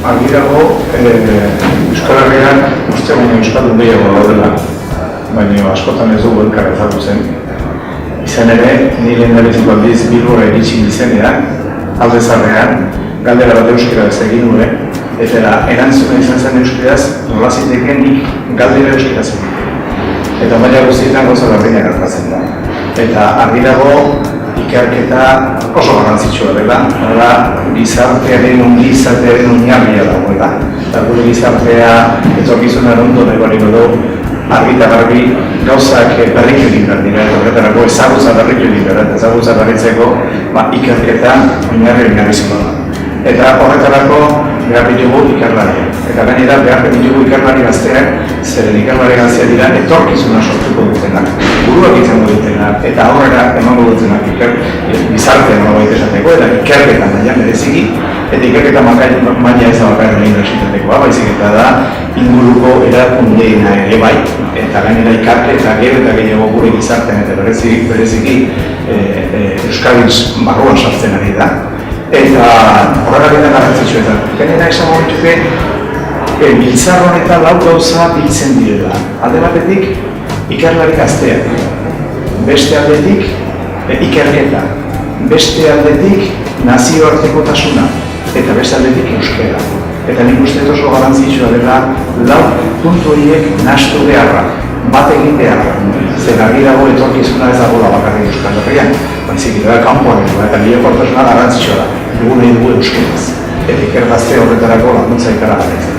argi dago Euskal Herrian uste baino euskaldun gehiago daudela, baina askotan ez dugu elkar ezagutzen. Izan ere, ni lehendabiziko aldiz Bilbora iritsi izenean, alde zarrean, galdera bat euskaraz egin nuen, eta erantzuna izan zen euskaraz, nola ziteken nik galdera euskaraz egin. Eta maila guztietan gauza berdina gertatzen da. Eta argi dago ikerketa oso garrantzitsua dela, nola gizartearen oinarria dagoela. Eta gure gizartea etorkizunaren ondo egoliko du, argi eta garbi gauzak berritu egin behar dira, eta horretarako ezagutza berritu egin behar, eta ezagutza berritzeko ikerketa oinarrizkoa da. Eta horretarako behar ditugu ikerlariak. Eta gainera behar ditugu ikerlari gazteak, zeren ikerlari gazteak dira etorkizuna sortuko dutenak, buruak izango dutenak, eta aurrera emango dutenak gizarte nolabait esateko, eta ikerketa mailan bereziki, eta ikerketa maila ez da bakarren unibertsitatekoa, baizik eta da inguruko erakundeena ere bai, eta gainera ikerketa gero eta gehiago gure gizartean eta bereziki Euskadiz barruan sartzen ari da. Eta horrela gena garrantzitsua eta gainera esan momentuke biltzar honetan lau gauza biltzen direla. Alde batetik ikerlari gazteak, beste aldetik ikerketa, beste aldetik nazioartekotasuna eta beste aldetik euskara. Eta nik uste oso garrantzitsua dela lau puntu horiek nahastu beharra, bat egin beharra. Zer argi dago etorkizuna ez dagoela bakarrik Euskal Herrian, baizik eta kanpoan eta lehiakortasuna garrantzitsua da. Dugu nahi dugu euskaraz. Eta iker gazte horretarako laguntza ikaragarria.